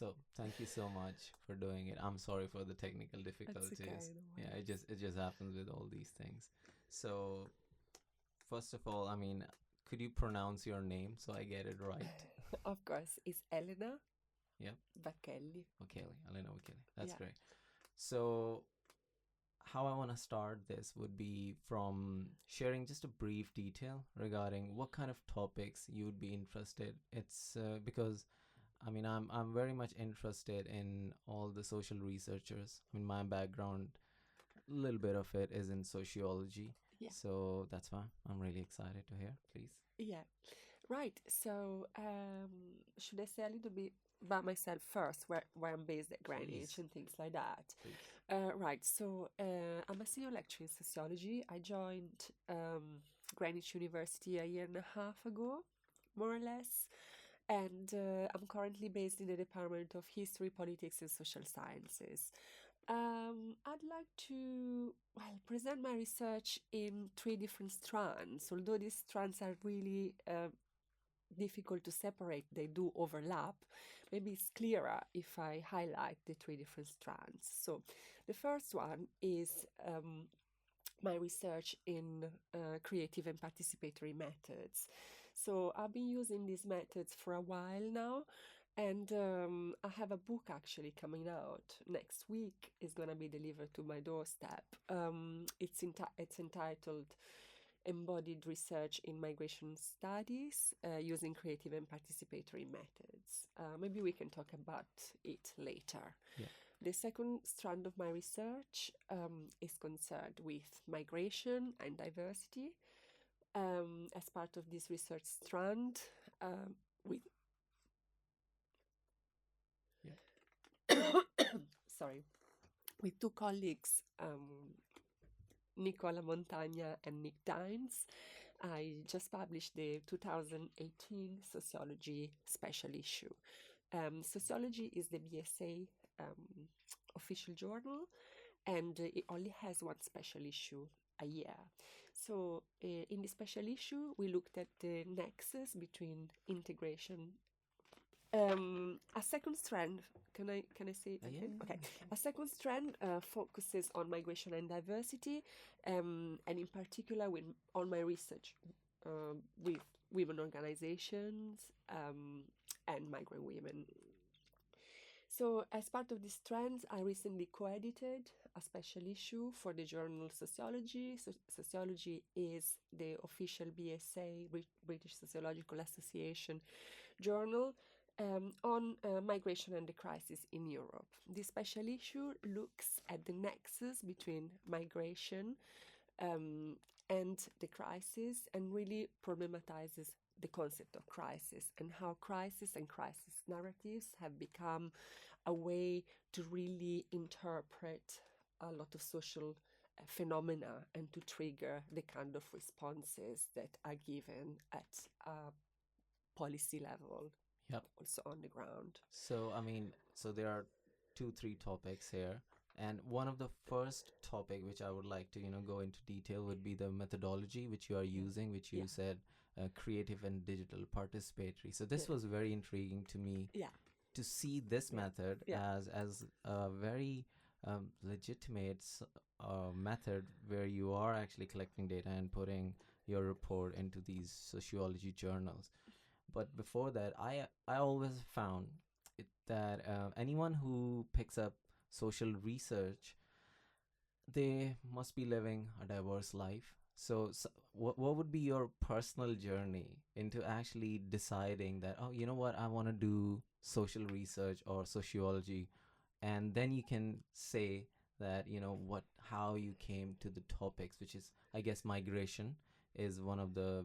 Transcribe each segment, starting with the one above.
So thank you so much for doing it. I'm sorry for the technical That's difficulties. okay, no Yeah, worries. it just happens with all these things. So first of all, I mean, could you pronounce your name so I get it right? Of course, it's Elena Yeah, Vacchelli. Vacchelli, Elena Vacchelli. That's Yeah. great. So how I want to start this would be from sharing just a brief detail regarding what kind of topics you would be interested. It's because I mean I'm very much interested in all the social researchers. I mean my background, a little bit of it is in sociology, Yeah. so that's why I'm really excited to hear. Please, Yeah. Right. So, should I say a little bit about myself first, where I'm based at Greenwich please, and things like that? please. Right. So, I'm a senior lecturer in sociology. I joined Greenwich University a year and a half ago, more or less. And I'm currently based in the Department of History, Politics, and Social Sciences. I'd like to, well, present my research in three different strands, although these strands are really difficult to separate, they do overlap. Maybe it's clearer if I highlight the three different strands. So, the first one is my research in creative and participatory methods. So I've been using these methods for a while now, and I have a book actually coming out next week. It's gonna be delivered to my doorstep. It's entitled Embodied Research in Migration Studies using creative and participatory methods. Maybe we can talk about it later. Yeah, The second strand of my research is concerned with migration and diversity. As part of this research strand, with yeah, sorry, with two colleagues, Nicola Montagna and Nick Dines, I just published the 2018 Sociology special issue. Sociology is the BSA official journal, and it only has one special issue a year. So, in the special issue, we looked at the nexus between integration. A second strand, can I say it yeah, again? Okay. yeah, sure. A second strand focuses on migration and diversity, and in particular on my research with women organizations and migrant women. So, as part of this trend, I recently co-edited a special issue for the journal Sociology. So, Sociology is the official BSA, British Sociological Association journal, on migration and the crisis in Europe. This special issue looks at the nexus between migration and the crisis, and really problematizes the concept of crisis and how crisis and crisis narratives have become a way to really interpret a lot of social phenomena and to trigger the kind of responses that are given at a policy level, Yep. also on the ground. So, I mean, so there are two, three topics here. And one of the first topic which I would like to, go into detail would be the methodology which you are Yeah, using, which you yeah, said creative and digital participatory. So this yeah, was very intriguing to me yeah, to see this yeah, method yeah, as a very legitimate method where you are actually collecting data and putting your report into these sociology journals. But before that, I always found that anyone who picks up social research, they must be living a diverse life. So what would be your personal journey into actually deciding that, oh, you know what, I want to do social research or sociology, and then you can say that, what, how you came to the topics, which is, I guess, migration is one of the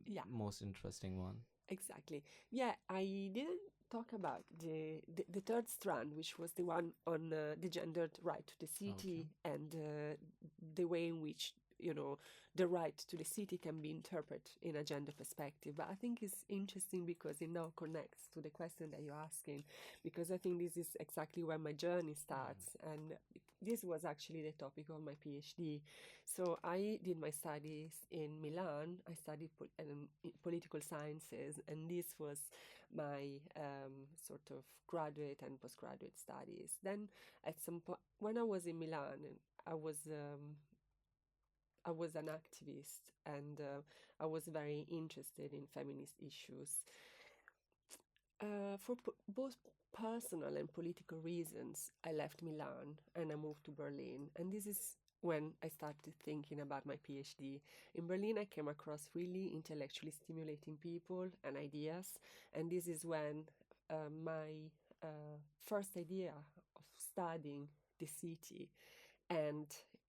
yeah. most interesting one. Exactly. Yeah, I didn't talk about the third strand, which was the one on the gendered right to the Okay. city and the way in which the right to the city can be interpreted in a gender perspective. But I think it's interesting because it now connects to the question that you're asking, because I think this is exactly where my journey starts. And this was actually the topic of my PhD. So I did my studies in Milan. I studied political sciences, and this was my sort of graduate and postgraduate studies. Then at some point, when I was in Milan, I was I was an activist, and I was very interested in feminist issues. For both personal and political reasons, I left Milan and I moved to Berlin. And this is when I started thinking about my PhD. In Berlin, I came across really intellectually stimulating people and ideas. And this is when my first idea of studying the city and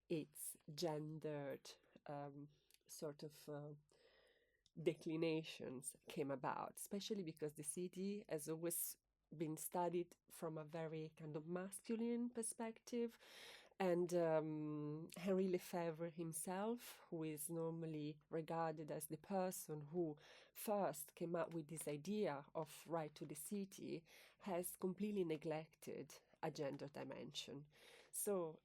its gendered sort of declinations came about, especially because the city has always been studied from a very kind of masculine perspective. And Henri Lefebvre himself, who is normally regarded as the person who first came up with this idea of right to the city, has completely neglected a gender dimension. So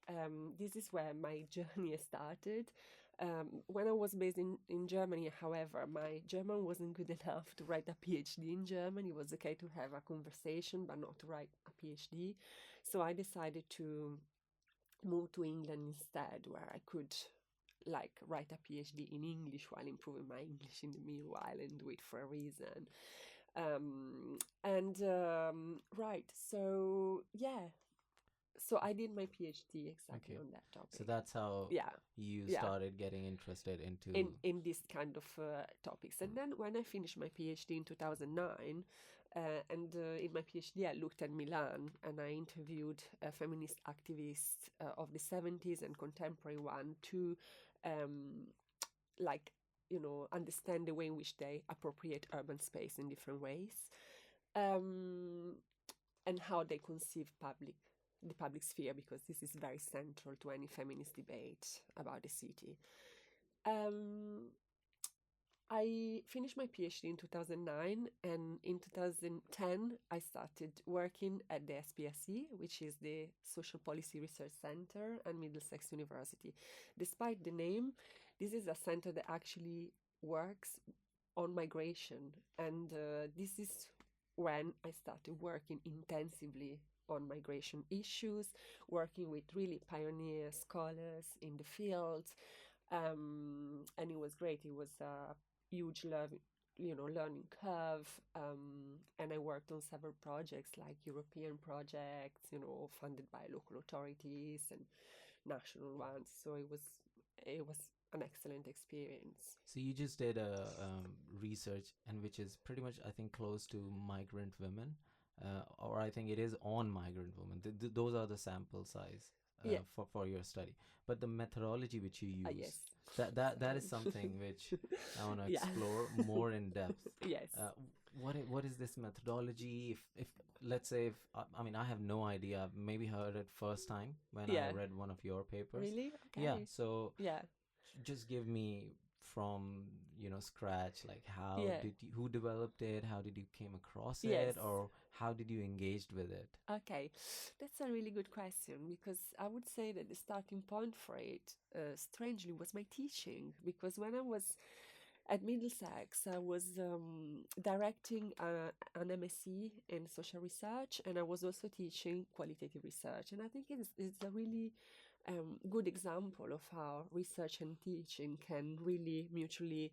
this is where my journey started. When I was based in Germany, however, my German wasn't good enough to write a PhD in German. It was okay to have a conversation, but not to write a PhD. So I decided to move to England instead, where I could like write a PhD in English while improving my English in the meanwhile and do it for a reason. Right, so yeah, so I did my PhD exactly Okay. on that So topic. that's how Yeah, you yeah, started getting interested into. in this kind of topics. And then when I finished my PhD in 2009, in my PhD I looked at Milan and I interviewed feminist activists of the 70s and contemporary one to um, like understand the way in which they appropriate urban space in different ways, um, and how they conceive the public sphere, because this is very central to any feminist debate about the city. Um, I finished my PhD in 2009, and in 2010, I started working at the SPSE, which is the Social Policy Research Center at Middlesex University. Despite the name, this is a center that actually works on migration, and this is when I started working intensively on migration issues, working with really pioneer scholars in the field, and it was great. It was a huge learning curve, and I worked on several projects like European projects, funded by local authorities and national ones. So it was an excellent experience. So you just did a research, and which is pretty much, I think, close to migrant women, or I think it is on migrant women. Those are the sample size Yeah. for your study. But the methodology which you Yes. use, that is something which I want to Yeah. explore more in depth. Yes. What is this methodology? If let's say, if I mean, I have no idea. Maybe heard it first time when I Yeah. read one of your papers. Really? Yeah. Okay. So Yeah. just give me from scratch, like how Yeah. did you, who developed it, how did you came across Yes. it, or how did you engaged with it? Okay, that's a really good question, because I would say that the starting point for it, strangely, was my teaching. Because when I was at Middlesex, I was directing an MSc in social research, and I was also teaching qualitative research. And I think it's a really good example of how research and teaching can really mutually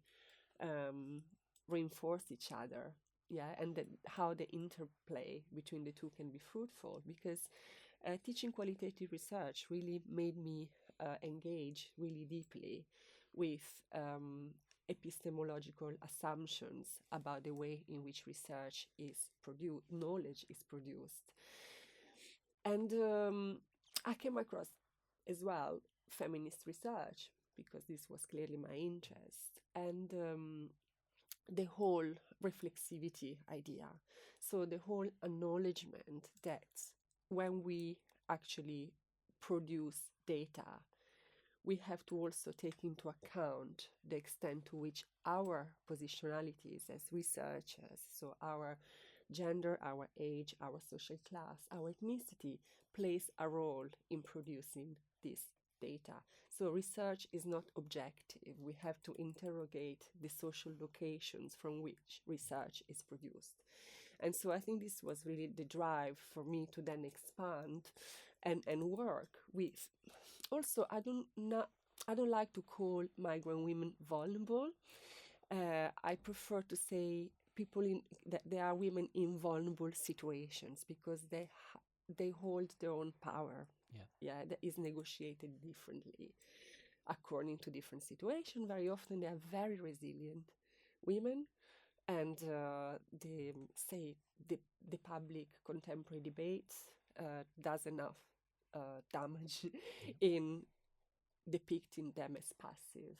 um, reinforce each other. Yeah, and how the interplay between the two can be fruitful, because teaching qualitative research really made me engage really deeply with epistemological assumptions about the way in which research is produced, knowledge is produced. And I came across as well feminist research, because this was clearly my interest. And the whole reflexivity idea. So the whole acknowledgement that when we actually produce data, we have to also take into account the extent to which our positionalities as researchers, so our gender, our age, our social class, our ethnicity, plays a role in producing this data. So research is not objective. We have to interrogate the social locations from which research is produced. And so I think this was really the drive for me to then expand and work with. Also, I don't like to call migrant women vulnerable. I prefer to say people in that they are women in vulnerable situations because they hold their own power. Yeah. Yeah, that is negotiated differently according to different situations. Very often they are very resilient women, and the public contemporary debates does enough damage Yeah. in depicting them as passive.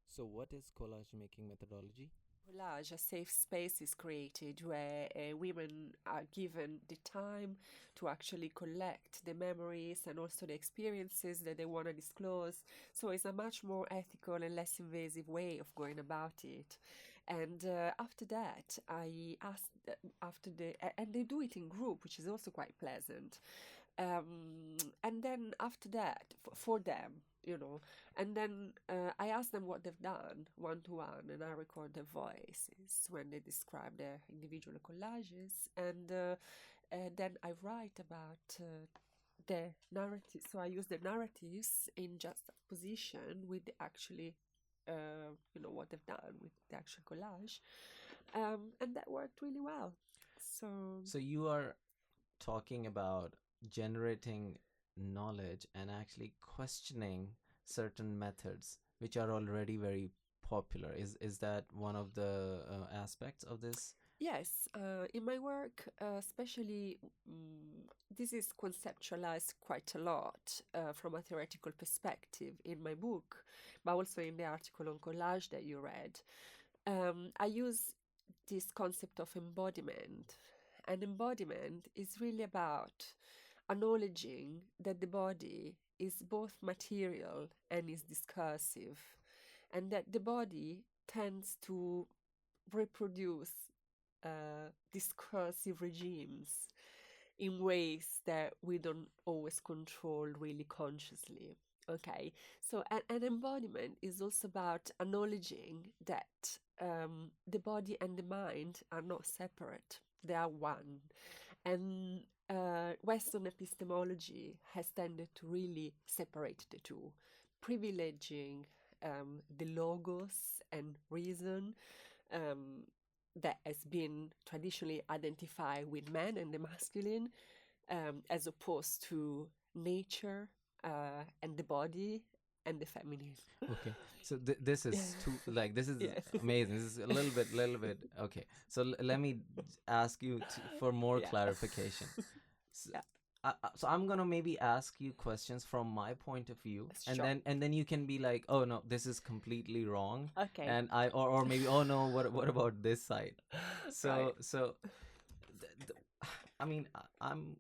So, what is collage making methodology? Collage, a safe space is created where women are given the time to actually collect the memories and also the experiences that they want to disclose. So it's a much more ethical and less invasive way of going about it. And after that, I asked, and they do it in group, which is also quite pleasant. And then after that, for them, you know, and then I ask them what they've done one to one, and I record their voices when they describe their individual collages, and then I write about the narrative. So I use the narratives in juxtaposition with the actually, what they've done with the actual collage, and that worked really well. So So, you are talking about generating knowledge and actually questioning certain methods which are already very popular. Is that one of the aspects of this? yes, in my work, especially, this is conceptualized quite a lot from a theoretical perspective in my book, but also in the article on collage that you read. I use this concept of embodiment, and embodiment is really about acknowledging that the body is both material and is discursive, and that the body tends to reproduce discursive regimes in ways that we don't always control really consciously. Okay, so an embodiment is also about acknowledging that the body and the mind are not separate, they are one. And Western epistemology has tended to really separate the two, privileging the logos and reason um, that has been traditionally identified with men and the masculine, as opposed to nature and the body and the feminine. Okay, so this is too, like, this is Yes. amazing. This is a little bit. Okay, so let me ask you for more Yeah. clarification. So, Yeah. so I'm gonna maybe ask you questions from my point of view, and Sure. then you can be like, oh no, this is completely wrong, Okay. and or maybe, oh no, what about this side? Right. So I mean, I'm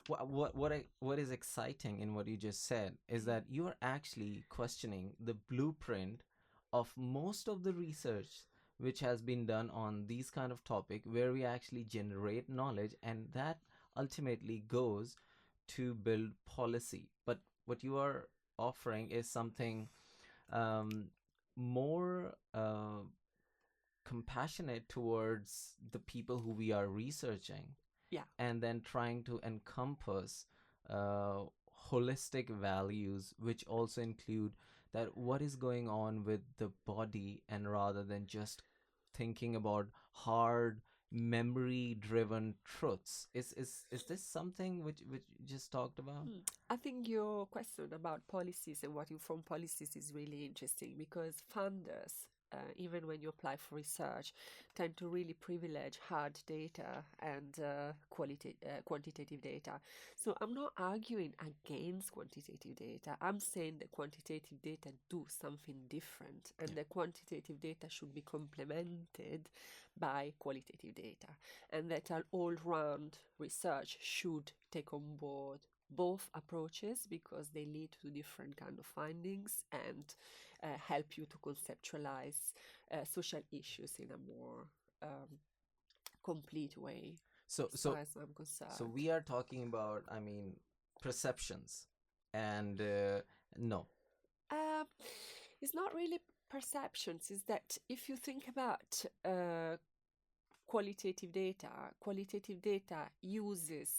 what is exciting in what you just said is that you are actually questioning the blueprint of most of the research which has been done on these kind of topic, where we actually generate knowledge, and that ultimately goes to build policy. But what you are offering is something um, more compassionate towards the people who we are researching, Yeah. and then trying to encompass uh, holistic values, which also include that what is going on with the body, and rather than just thinking about hard memory driven truths. Is this something which you just talked about? I think your question about policies and what inform policies is really interesting because funders, even when you apply for research, tend to really privilege hard data and quantitative data. So I'm not arguing against quantitative data. I'm saying that quantitative data do something different, and Yeah. the quantitative data should be complemented by qualitative data, and that an all-round research should take on board both approaches because they lead to different kind of findings and help you to conceptualize social issues in a more complete way, So as so far as I'm so concerned. we are talking about, I mean, perceptions, and no. Um, it's not really perceptions, is that if you think about qualitative data uses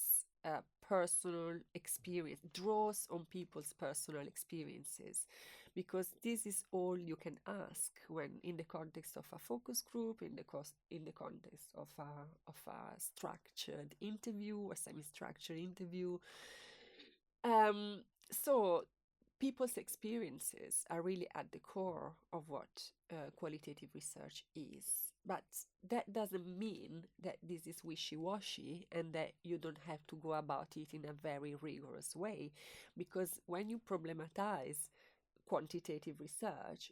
personal experience, draws on people's personal experiences, because this is all you can ask when in the context of a focus group, in the context of a structured interview or semi-structured interview. So people's experiences are really at the core of what qualitative research is. But that doesn't mean that this is wishy-washy and that you don't have to go about it in a very rigorous way. Because when you problematize quantitative research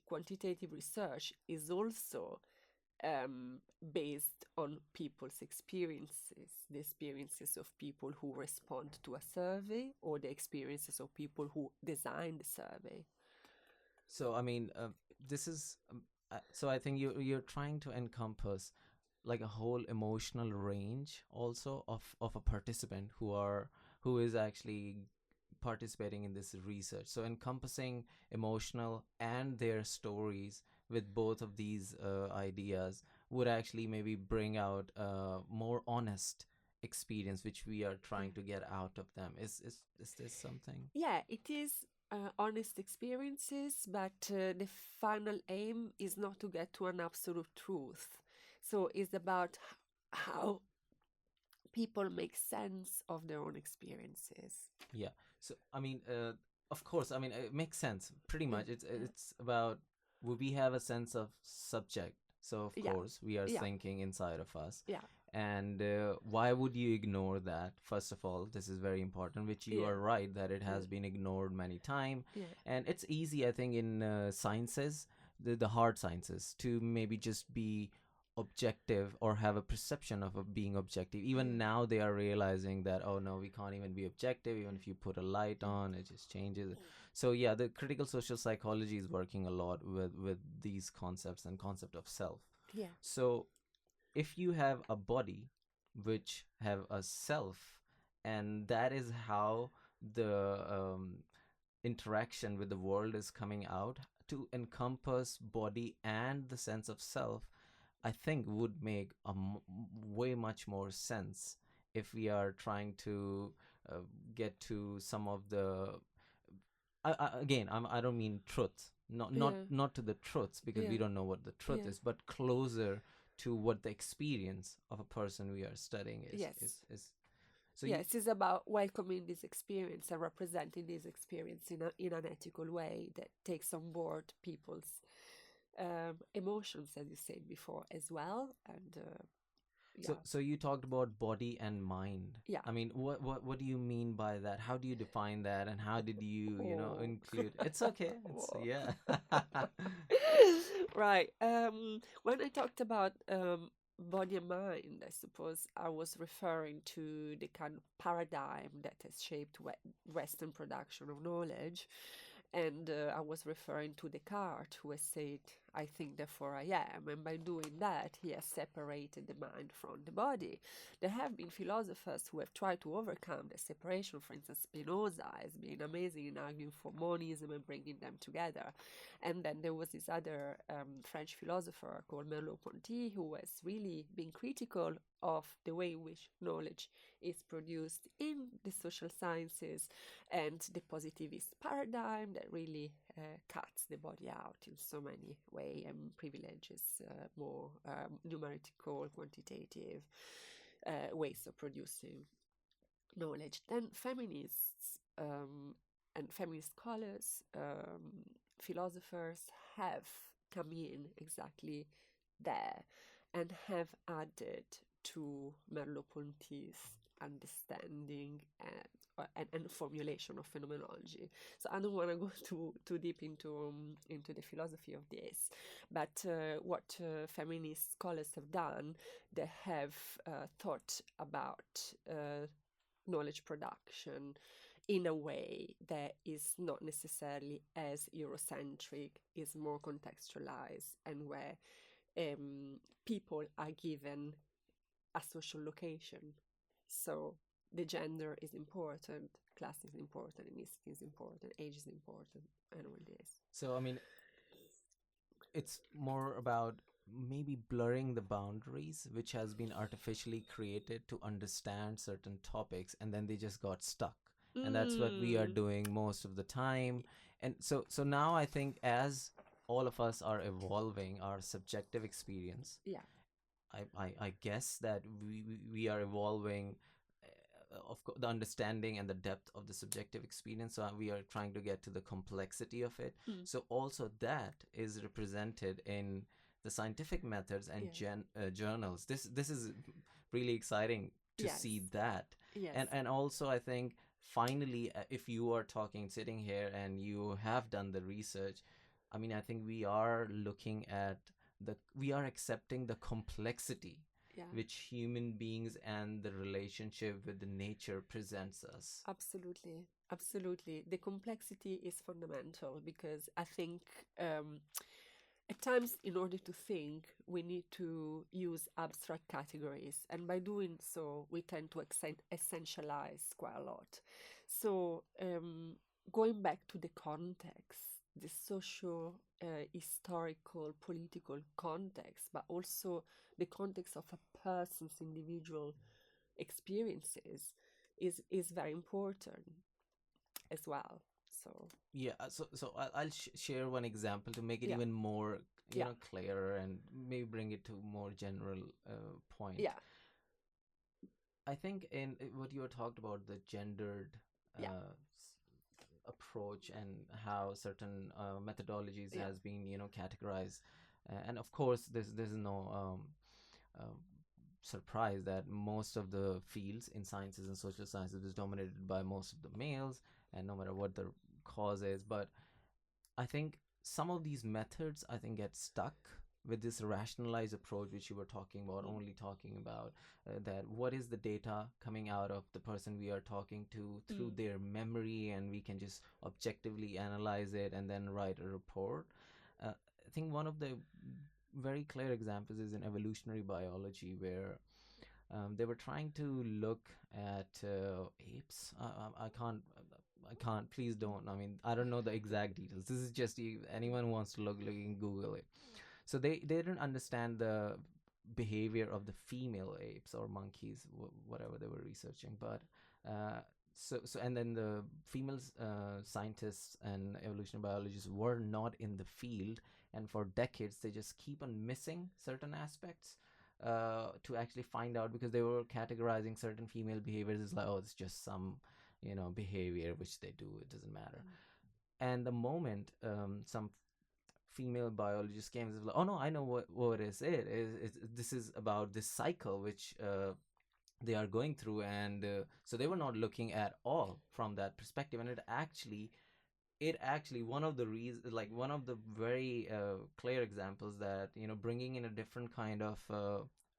is also based on people's experiences, the experiences of people who respond to a survey or the experiences of people who design the survey. So I mean, this is so I think you're trying to encompass like a whole emotional range also of a participant who is actually participating in this research. So encompassing emotional and their stories with both of these ideas would actually maybe bring out a more honest experience which we are Yeah. trying to get out of them. Is this something? Yeah, it is honest experiences, but the final aim is not to get to an absolute truth. So it's about how people make sense of their own experiences. Yeah. So I mean, of course, I mean it makes sense. Pretty Yeah, much, it's about we have a sense of subject. So of yeah, course, we are yeah, thinking inside of us. yeah, And why would you ignore that? First of all, this is very important, which you yeah, are right that it yeah, has been ignored many times. yeah, And it's easy, I think, in sciences, the hard sciences, to maybe just be objective or have a perception of being objective. yeah, Even now they are realizing that, oh no, we can't even be objective. Even if you put a light yeah, on, it just changes. So yeah, the critical social psychology is working a lot with these concepts and concept of self. yeah, So if you have a body which have a self, and that is how the interaction with the world is coming out, to encompass body and the sense of self, I think would make a way much more sense if we are trying to uh, get to some of the again, I don't mean truth, yeah, not to the truths, because we yeah, don't know what the truth yeah. is, but closer to what the experience of a person we are studying Yes. is. So you. Yes, it's about welcoming this experience and representing this experience in an ethical way that takes on board people's emotions, as you said before, as well. And So yeah, so you talked about body and mind. yeah. I mean, what do you mean by that? How do you define that, and how did you Oh. include? It's okay. It's Whoa. yeah. Right. When I talked about body and mind, I suppose I was referring to the kind of paradigm that has shaped Western production of knowledge. And I was referring to Descartes, who has said, I think, therefore I am. And by doing that, he has separated the mind from the body. There have been philosophers who have tried to overcome the separation. For instance, Spinoza has been amazing in arguing for monism and bringing them together. And then there was this other French philosopher called Merleau-Ponty, who has really been critical of the way in which knowledge is produced in the social sciences and the positivist paradigm that really cuts the body out in so many ways and privileges more numerical, quantitative ways of producing knowledge. Then feminists and feminist scholars, philosophers have come in exactly there and have added to Merleau-Ponty's understanding and formulation of phenomenology. So I don't want to go too deep into the philosophy of this, but what feminist scholars have done, they have thought about knowledge production in a way that is not necessarily as Eurocentric, is more contextualized, and where people are given a social location. So the gender is important, class is important, ethnicity is important, age is important, and all this. So, I mean, it's more about maybe blurring the boundaries which has been artificially created to understand certain topics, and then they just got stuck. And that's what we are Mm. doing most of the time. And so now I think, as all of us are evolving our subjective experience, Yeah. I guess that we are evolving, of course, the understanding and the depth of the subjective experience. So we are trying to get to the complexity of it. Mm. So also that is represented in the scientific methods and Yes. journals. This is really exciting to Yes. see that. Yes. And also I think, finally, if you are talking, sitting here, and you have done the research, I mean, I think we are looking at we are accepting the complexity Yeah. which human beings and the relationship with the nature presents us. Absolutely. Absolutely. The complexity is fundamental because I think at times, in order to think, we need to use abstract categories. And by doing so, we tend to essentialize quite a lot. So, going back to the context, the social, historical, political context, but also the context of a person's individual experiences is very important as well. So Yeah, so I'll share one example to make it yeah, even more, yeah, clearer, and maybe bring it to more general point. yeah, I think in what you were talked about, the gendered yeah, approach, and how certain methodologies yeah. has been, categorized. And of course, there's no um, surprise that most of the fields in sciences and social sciences is dominated by most of the males, and no matter what the cause is. But I think some of these methods, I think, get stuck with this rationalized approach which you were talking about, Mm, only talking about that what is the data coming out of the person we are talking to through mm, their memory, and we can just objectively analyze it and then write a report. I think one of the very clear examples is in evolutionary biology, where they were trying to look at apes. I can't. Please don't. I mean, I don't know the exact details. This is just, anyone wants to look, you can Google it. So they didn't understand the behavior of the female apes or monkeys, whatever they were researching. But uh, and then the female scientists and evolutionary biologists were not in the field, and for decades they just keep on missing certain aspects to actually find out, because they were categorizing certain female behaviors as like, oh, it's just some, behavior which they do, it doesn't matter. mm, And the moment some female biologist came, and was like, oh no, I know what is it is. This is about this cycle which they are going through. And so they were not looking at all from that perspective. And it actually one of the reasons, like one of the very clear examples, that bringing in a different kind of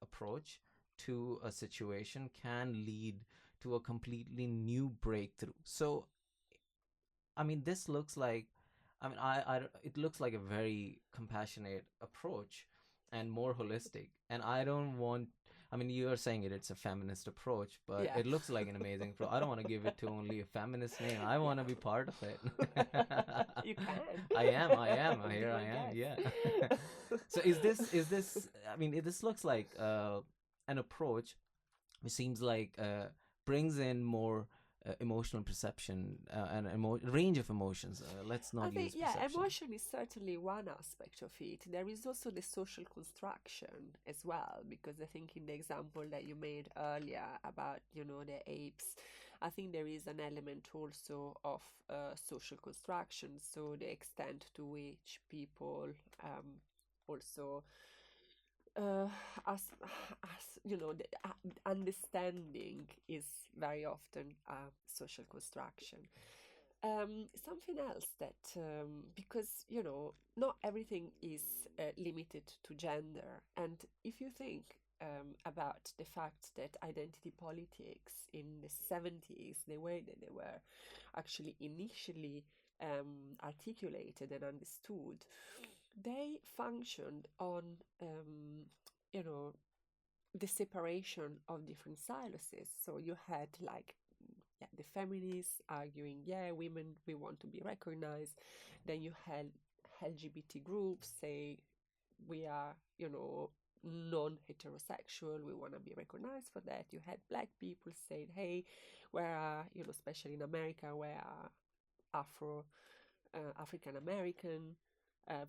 approach to a situation can lead to a completely new breakthrough. So I mean, this looks like, I mean, it looks like a very compassionate approach and more holistic. And I don't want, I mean, you are saying it's a feminist approach, but yeah. it looks like an amazing approach. I don't want to give it to only a feminist name. I Yeah. want to be part of it. You can. Here Be I my am. Yeah. guest. So is this, I mean, this looks like an approach which seems like brings in more emotional perception and range of emotions. Let's I not think, use yeah, perception. emotion is certainly one aspect of it. There is also the social construction as well, because I think in the example that you made earlier about, the apes, I think there is an element also of social construction. So the extent to which people also uh, as the understanding is very often a social construction. Something else that, because, not everything is limited to gender. And if you think about the fact that identity politics in the 70s, the way that they were actually initially articulated and understood, they functioned on, you know, the separation of different siluses. So you had like, yeah, the feminists arguing, yeah, women, we want to be recognized. Then you had LGBT groups say, we are, non-heterosexual, we want to be recognized for that. You had black people saying, hey, where are, especially in America, where are Afro African American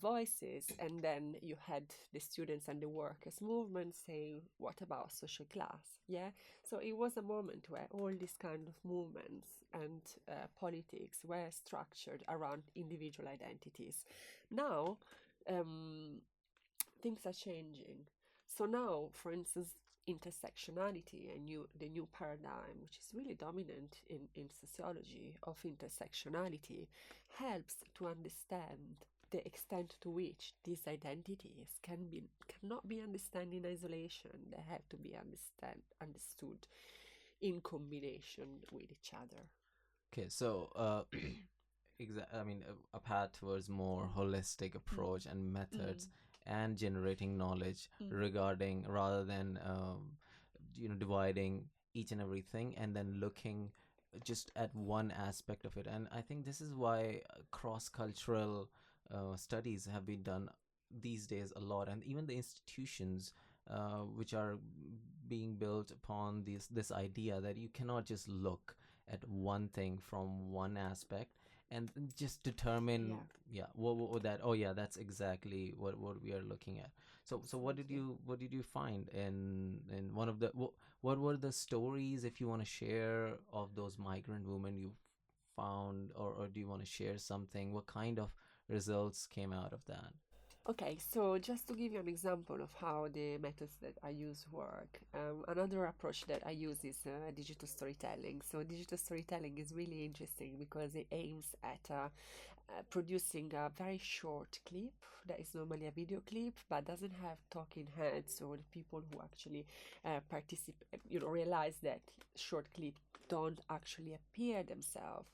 voices? And then you had the students and the workers movement saying, what about social class? Yeah. So it was a moment where all these kind of movements and politics were structured around individual identities. Now, um, things are changing. So now, for instance, intersectionality and the new paradigm, which is really dominant in sociology of intersectionality, helps to understand the extent to which these identities cannot be understood in isolation. They have to be understood in combination with each other. Okay, so I mean, a path towards more holistic Mm, approach and mm, methods and generating knowledge mm, regarding, rather than dividing each and everything and then looking just at one aspect of it. And I think this is why cross-cultural studies have been done these days a lot, and even the institutions which are being built upon this idea that you cannot just look at one thing from one aspect and just determine, yeah, yeah, what would that, oh yeah, that's exactly what we are looking at. So absolutely. what did you find in one of the what were the stories, if you want to share, of those migrant women you found, or do you want to share something, what kind of results came out of that? Okay, so just to give you an example of how the methods that I use work, another approach that I use is digital storytelling. So digital storytelling is really interesting because it aims at producing a very short clip that is normally a video clip but doesn't have talking heads or the people who actually participate, realize that short clip don't actually appear themselves.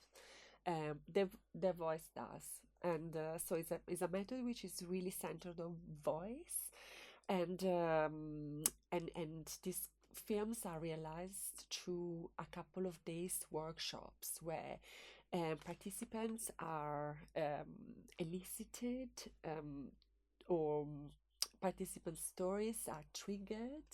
Their voice does. And so it's a method which is really centered on voice, and these films are realized through a couple of days workshops where participants are elicited, or participant stories are triggered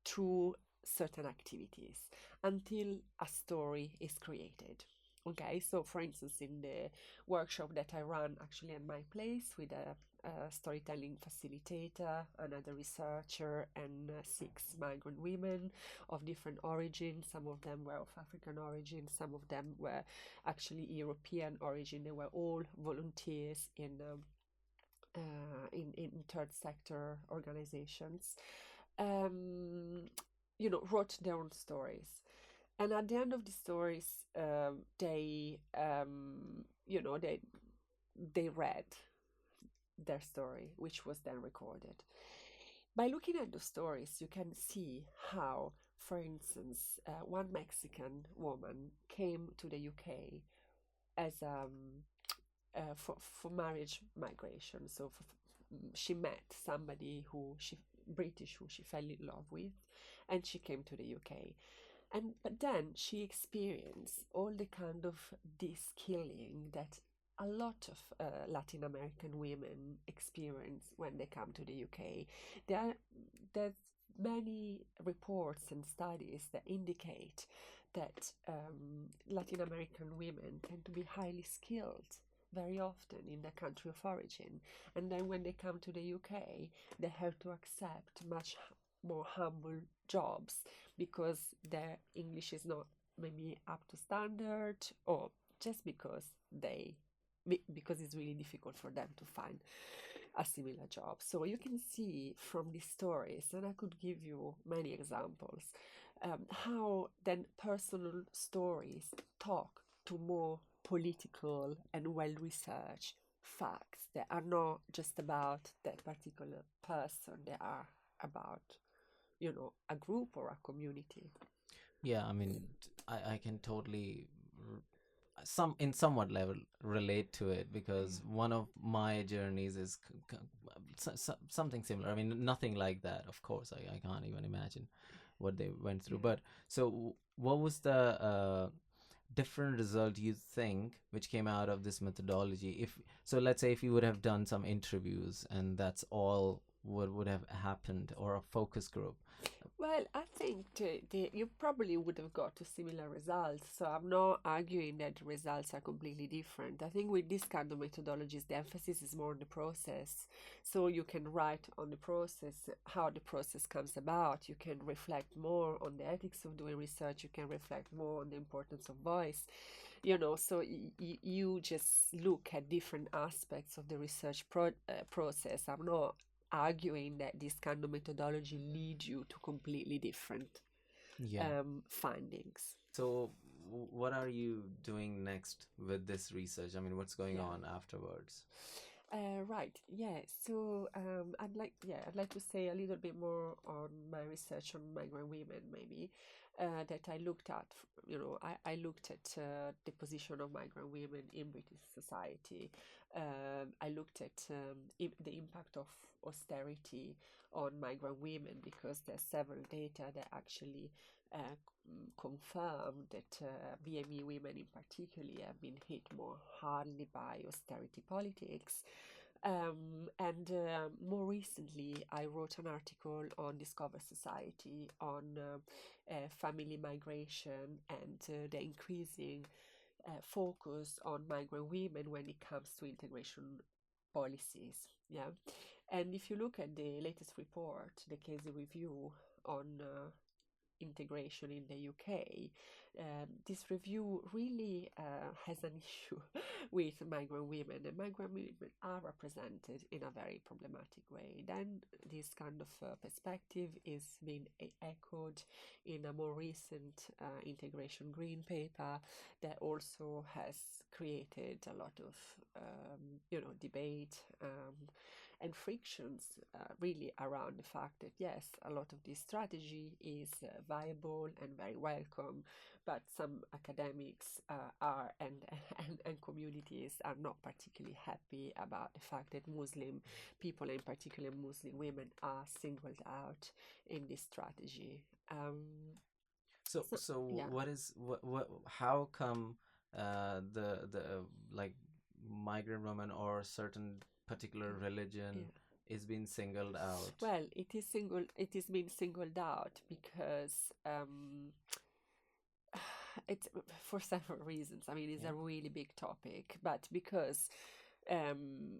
through certain activities until a story is created. Okay, so for instance, in the workshop that I run actually at my place with a storytelling facilitator, another researcher, and six migrant women of different origins. Some of them were of African origin, some of them were actually European origin. They were all volunteers in third sector organizations. Um, wrote their own stories. And at the end of the stories, they read their story, which was then recorded. By looking at the stories, you can see how, for instance, one Mexican woman came to the UK as for marriage migration. So she met somebody British, who she fell in love with, and she came to the UK. But then she experienced all the kind of de-skilling that a lot of Latin American women experience when they come to the UK. There's many reports and studies that indicate that Latin American women tend to be highly skilled very often in their country of origin, and then when they come to the UK, they have to accept much more humble jobs because their English is not maybe up to standard, or just because it's really difficult for them to find a similar job. So you can see from these stories, and I could give you many examples, how then personal stories talk to more political and well-researched facts that are not just about that particular person, they are about a group or a community. Yeah, I mean, I can totally in somewhat level relate to it, because one of my journeys is something similar. I mean, nothing like that, of course. I can't even imagine what they went through. Yeah. But so, what was the different result you think which came out of this methodology? If so, let's say if you would have done some interviews and that's all what would have happened, or a focus group. Well, I think you probably would have got to similar results. So I'm not arguing that the results are completely different. I think with this kind of methodologies, the emphasis is more on the process. So you can write on the process, how the process comes about. You can reflect more on the ethics of doing research. You can reflect more on the importance of voice. So you just look at different aspects of the research process. I'm not arguing that this kind of methodology lead you to completely different Yeah. findings. So, what are you doing next with this research? I mean, what's going Yeah. on afterwards? Right. Yeah. So I'd like to say a little bit more on my research on migrant women, maybe that I looked at. I looked at the position of migrant women in British society. I looked at the impact of austerity on migrant women, because there's several data that actually confirm that BME women in particular have been hit more hardly by austerity politics. And more recently, I wrote an article on Discover Society on family migration and the increasing focus on migrant women when it comes to integration policies. Yeah. And if you look at the latest report, the Casey review on integration in the UK, this review really has an issue with migrant women, and migrant women are represented in a very problematic way. Then this kind of perspective is being echoed in a more recent integration green paper that also has created a lot of debate and frictions really around the fact that yes, a lot of this strategy is viable and very welcome, but some academics are and communities are not particularly happy about the fact that Muslim people, in particular Muslim women, are singled out in this strategy. So, Yeah. what how come like migrant women or certain particular religion Yeah. is being singled out? Well, it is being singled out because it's for several reasons. I mean, it's Yeah. a really big topic, but because um,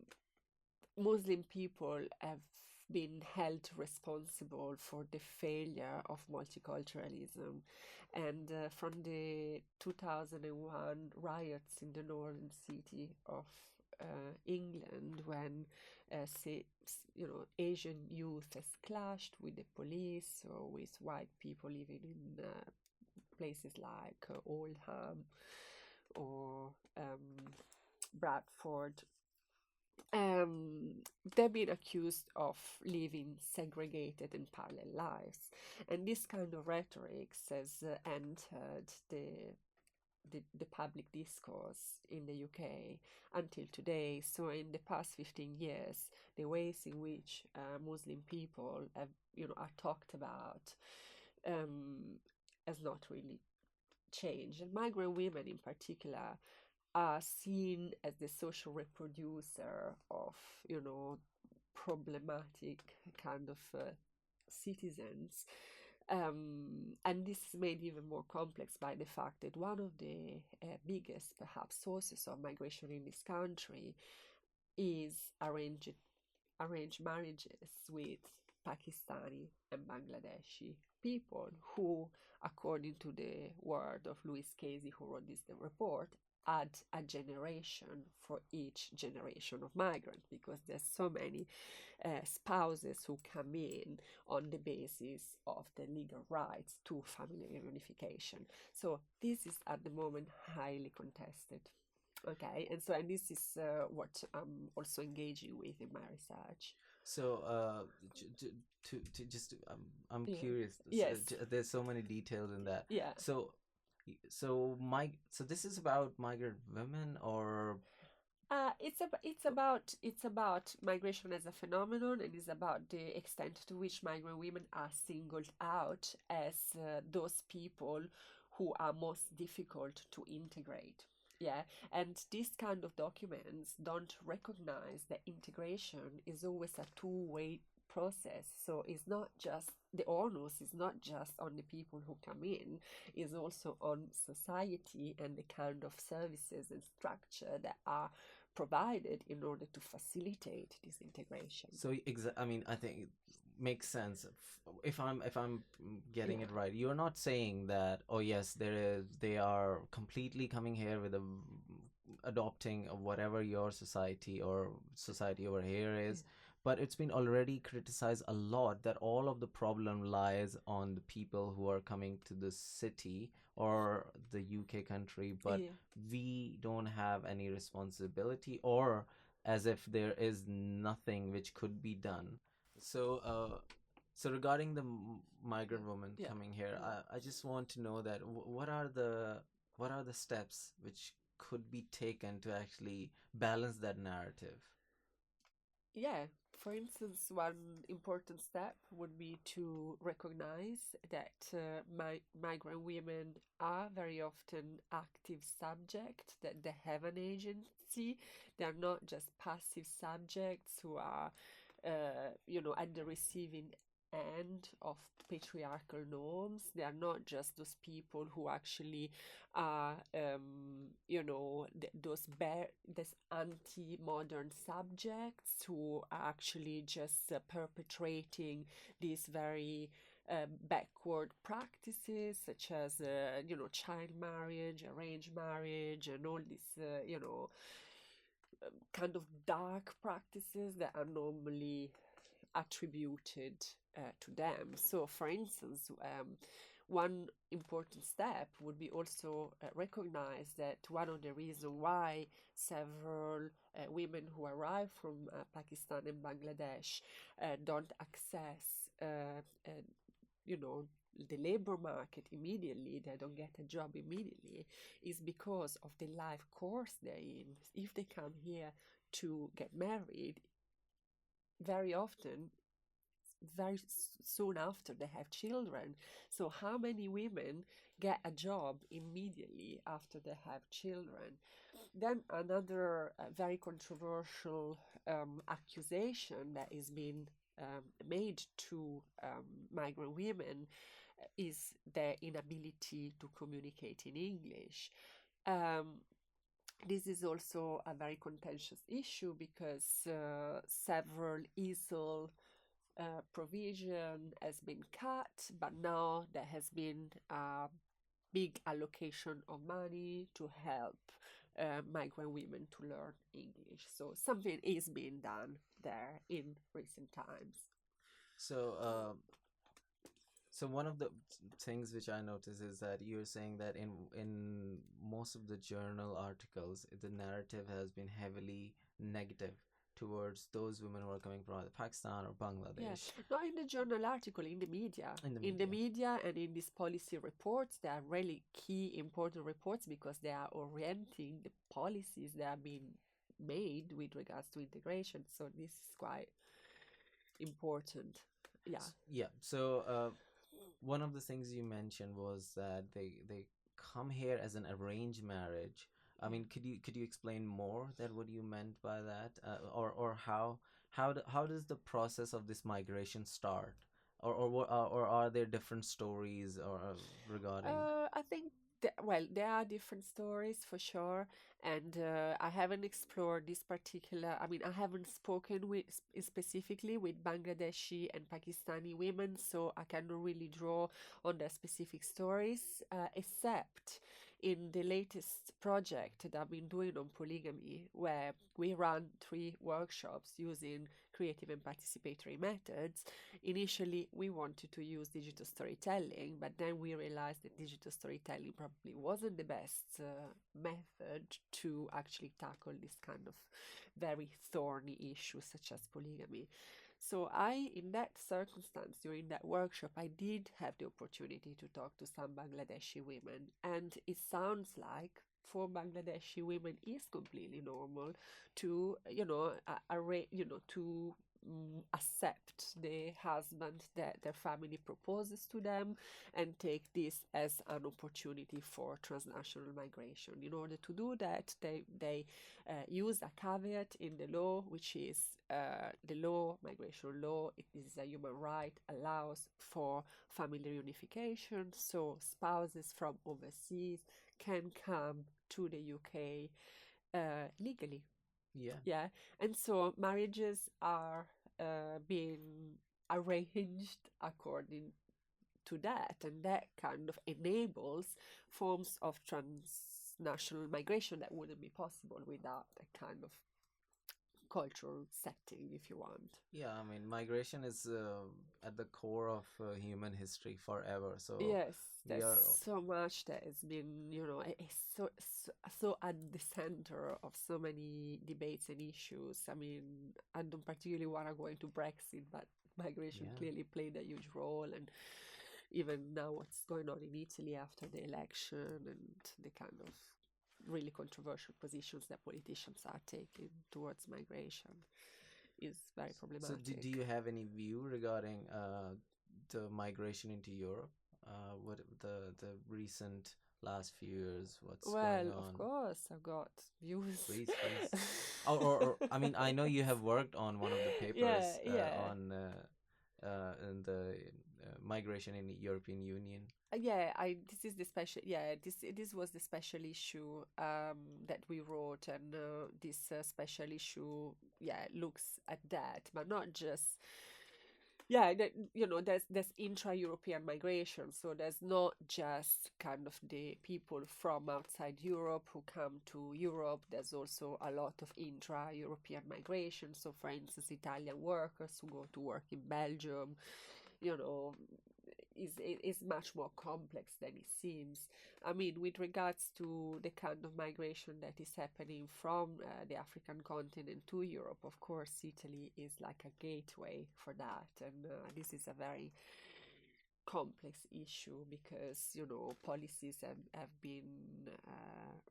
Muslim people have been held responsible for the failure of multiculturalism. And from the 2001 riots in the northern city of England, when Asian youth has clashed with the police or with white people living in places like Oldham or Bradford, um, they've been accused of living segregated and parallel lives. And this kind of rhetoric has entered the public discourse in the UK until today. So in the past 15 years, the ways in which Muslim people are talked about has not really changed. And migrant women in particular are seen as the social reproducer of, problematic kind of citizens. And this is made even more complex by the fact that one of the biggest, perhaps, sources of migration in this country is arranged marriages with Pakistani and Bangladeshi people who, according to the word of Louis Casey, who wrote this report, add a generation for each generation of migrants, because there's so many spouses who come in on the basis of the legal rights to family reunification. So this is at the moment highly contested. Okay, and this is what I'm also engaging with in my research. So, to just, I'm Yeah. curious. Yes. There's so many details in that. Yeah. So, so this is about migrant women, or It's about migration as a phenomenon, and it's about the extent to which migrant women are singled out as those people who are most difficult to integrate. Yeah, and these kind of documents don't recognize that integration is always a two-way process. So it's not just the onus is not just on the people who come in, is also on society and the kind of services and structure that are provided in order to facilitate this integration. so I mean, I think it makes sense. If I'm getting Yeah. it right, you're not saying that, oh yes, they are completely coming here with a adopting of whatever your society or society over here Yeah. is, but it's been already criticized a lot that all of the problem lies on the people who are coming to the city or the UK country, but Yeah. we don't have any responsibility, or as if there is nothing which could be done. So, so regarding the Yeah. migrant woman Yeah. coming here, Yeah. I just want to know that what are the steps which could be taken to actually balance that narrative? Yeah. For instance, one important step would be to recognize that migrant women are very often active subjects, that they have an agency. They are not just passive subjects who are, at the receiving end of patriarchal norms. They are not just those people who actually are, those anti-modern subjects who are actually just perpetrating these very backward practices such as, child marriage, arranged marriage, and all these, kind of dark practices that are normally attributed to them. So, for instance, one important step would be also recognize that one of the reasons why several women who arrive from Pakistan and Bangladesh don't access, you know, the labor market immediately, they don't get a job immediately, is because of the life course they're in. If they come here to get married, very often very soon after they have children. So, how many women get a job immediately after they have children? Then, another very controversial accusation that is being made to migrant women is their inability to communicate in English. Um, this is also a very contentious issue because several ESOL provision has been cut, but now there has been a big allocation of money to help migrant women to learn English. So something is being done there in recent times. So, so one of the things which I notice is that you're saying that in most of the journal articles, the narrative has been heavily negative towards those women who are coming from either Pakistan or Yeah, Bangladesh not in the journal article, in the media. in the In the media. media and in these policy reports, they are really key, important reports because they are orienting the policies that are being made with regards to integration. So this is quite important. Yeah. Yeah. So, one of the things you mentioned was that they come here as an arranged marriage. I Yeah. mean, could you explain more that what you meant by that, or how does the process of this migration start, or are there different stories or regarding? I think well, there are different stories for sure, and I haven't explored this particular. I mean, I haven't spoken with specifically with Bangladeshi and Pakistani women, so I cannot really draw on their specific stories, except in the latest project that I've been doing on polygamy, where we run 3 workshops using creative and participatory methods. Initially, we wanted to use digital storytelling, but then we realized that digital storytelling probably wasn't the best method to actually tackle this kind of very thorny issues such as polygamy. So I, in that circumstance, during that workshop, I did have the opportunity to talk to some Bangladeshi women, and it sounds like for Bangladeshi women is completely normal to, to accept the husband that their family proposes to them and take this as an opportunity for transnational migration. In order to do that, they use a caveat in the law, which is the law, migration law, it is a human right, allows for family reunification. So spouses from overseas can come to the UK legally. Yeah. Yeah. And so marriages are being arranged according to that, and that kind of enables forms of transnational migration that wouldn't be possible without a kind of cultural setting, if you want. Yeah, I mean, migration is at the core of human history forever. So Yes, we there's are, so much that has been, it's so at the center of so many debates and issues. I mean, I don't particularly want to go into Brexit, but migration yeah. clearly played a huge role, and even now what's going on in Italy after the election and the kind of really controversial positions that politicians are taking towards migration is very So do problematic. you have any view regarding the migration into Europe? What the recent last few years, what's going Well, of on? course, I've got views. Please, please. Or I mean, I know you have worked on one of the Yeah, papers yeah. on in the migration in the European Union. Yeah, I this is the special yeah, this was the special issue that we wrote, and this special issue, yeah, looks at that, but not just, yeah, that, there's intra-European migration, so there's not just kind of the people from outside Europe who come to Europe. There's also a lot of intra-European migration. So, for instance, Italian workers who go to work in Belgium, you know, is much more complex than it seems. I mean, with regards to the kind of migration that is happening from the African continent to Europe, of course, Italy is like a gateway for that, and this is a very complex issue because policies have been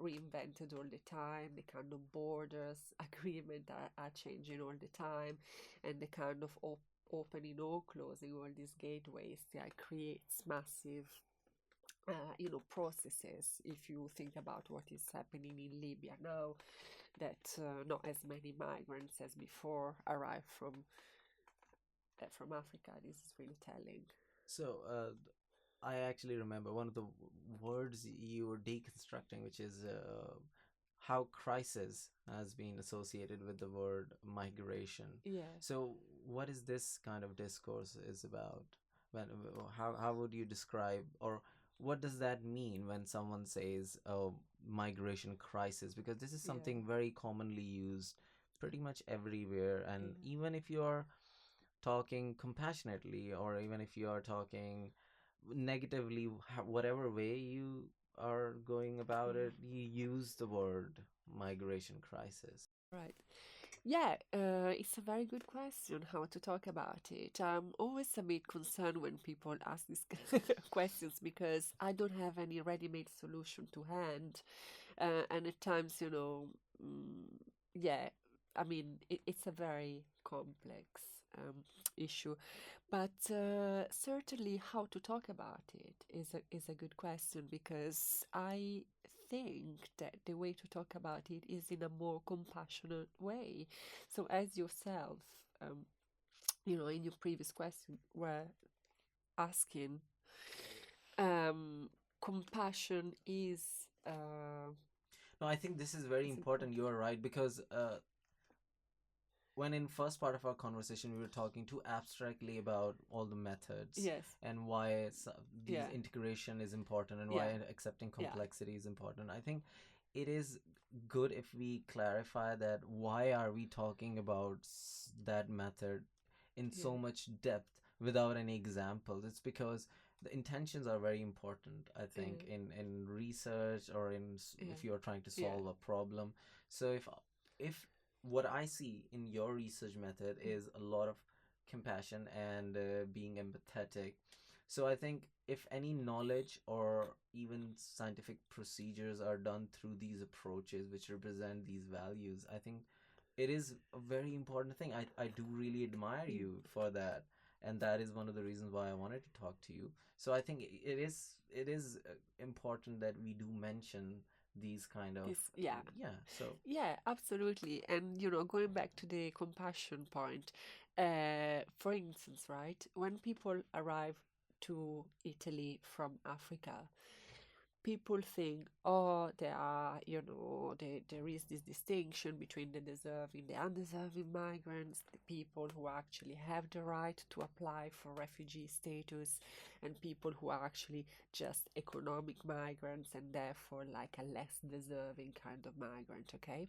reinvented all the time. The kind of borders agreement are changing all the time, and the kind of opening or closing all these gateways that creates massive processes. If you think about what is happening in Libya now, that not as many migrants as before arrive from Africa, this is really telling. So I actually remember one of the words you were deconstructing, which is how crisis has been associated with the word migration. Yeah. So, what is this kind of discourse is about? When how would you describe, or what does that mean when someone says migration crisis? Because this is Yeah. something very commonly used pretty much everywhere, and Yeah. even if you are talking compassionately, or even if you are talking negatively, whatever way you are going about Yeah. it, you use the word migration crisis. Right. Yeah, it's a very good question how to talk about it. I'm always a bit concerned when people ask these questions because I don't have any ready-made solution to hand. And at times, mm, yeah, I mean, it's a very complex issue. But certainly, how to talk about it is a good question because I think that the way to talk about it is in a more compassionate way. So, as yourself, um, in your previous question, were asking, compassion is No, I think this is very is important. You important. are right, because when in first part of our conversation we were talking too abstractly about all the methods Yes. and why these Yeah. integration is important and why Yeah. accepting Yeah. complexity is important. I think it is good if we clarify that why are we talking about that method in Yeah. so much depth without any examples. It's because the intentions are very important, I think, Yeah. in research, or Yeah. if you are trying to Yeah. solve a problem. So if what I see in your research method Mm. is a lot of compassion and being empathetic. So I think if any knowledge or even scientific procedures are done through these approaches which represent these values, I think it is a very important thing. I do really admire Mm. you for that. And that is one of the reasons why I wanted to talk to you. So I think it is important that we do mention these kind of This, yeah. yeah. So Yeah, absolutely. And going back to the compassion point, for instance, right, when people arrive to Italy from Africa, people think, oh, there is this distinction between the deserving, the undeserving migrants, the people who actually have the right to apply for refugee status, and people who are actually just economic migrants and therefore like a less deserving kind of migrant, okay?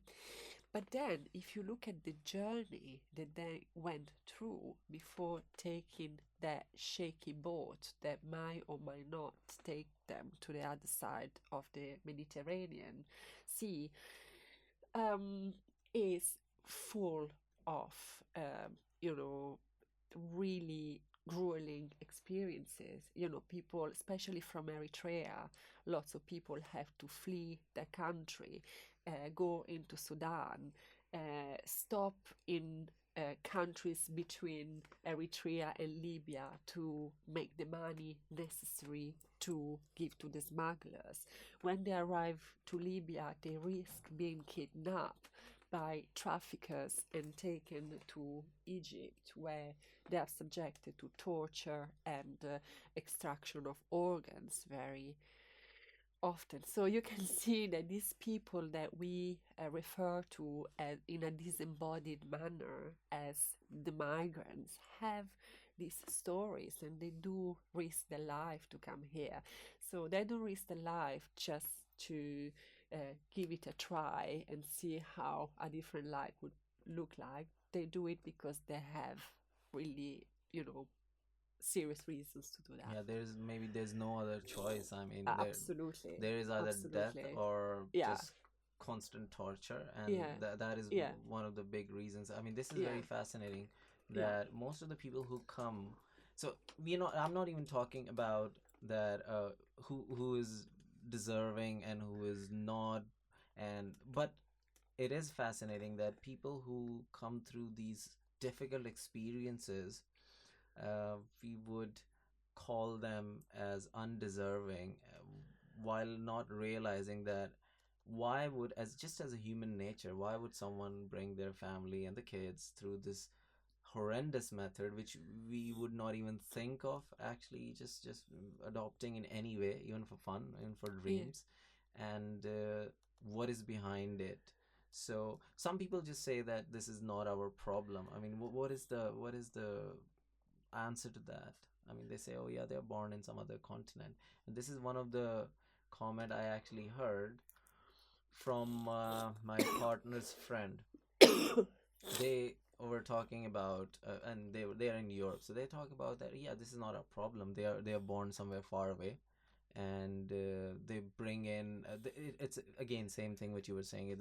But then, if you look at the journey that they went through before taking that shaky boat that might or might not take them to the other side of the Mediterranean Sea, um, is full of, you know, really grueling experiences. People, especially from Eritrea, lots of people have to flee their country, go into Sudan, stop in countries between Eritrea and Libya to make the money necessary to give to the smugglers. When they arrive to Libya, they risk being kidnapped by traffickers and taken to Egypt, where they are subjected to torture and extraction of organs very often. So you can see that these people that we refer to as, in a disembodied manner, as the migrants, have these stories and they do risk their life to come here. So they don't risk their life just to give it a try and see how a different life would look like. They do it because they have really, serious reasons to do that. yeah, there's no other choice. I mean, Absolutely. there is either death Absolutely. or Yeah. just constant torture, and Yeah. that is Yeah. one of the big reasons. I mean, this is Yeah. very fascinating Yeah. that most of the people who come, so I'm not even talking about that who is deserving and who is not, and but it is fascinating that people who come through these difficult experiences, we would call them as undeserving, while not realizing that why would, as just as a human nature, why would someone bring their family and the kids through this horrendous method which we would not even think of actually just adopting in any way, even for fun, even for Yeah. dreams, and what is behind it. So some people just say that this is not our problem. I mean, what is the answer to that? I mean, they say, oh yeah, they're born in some other continent. And this is one of the comment I actually heard from my partner's friend. They were talking about, and they are in Europe, so they talk about that. Yeah, this is not a problem. They are born somewhere far away, and they bring in. It's again same thing which you were saying.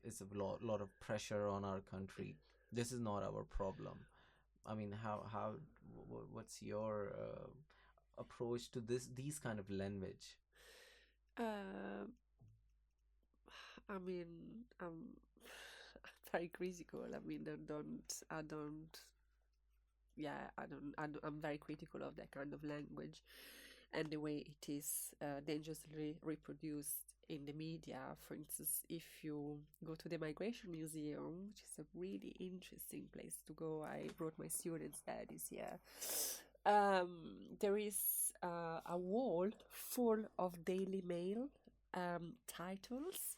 It's a lot of pressure on our country. This is not our problem. I mean, what's your approach to these kind of language? Um, I mean, very critical. I mean, I don't, yeah, I'm very critical of that kind of language and the way it is dangerously reproduced in the media. For instance, if you go to the Migration Museum, which is a really interesting place to go, I brought my students there this year. There is a wall full of Daily Mail titles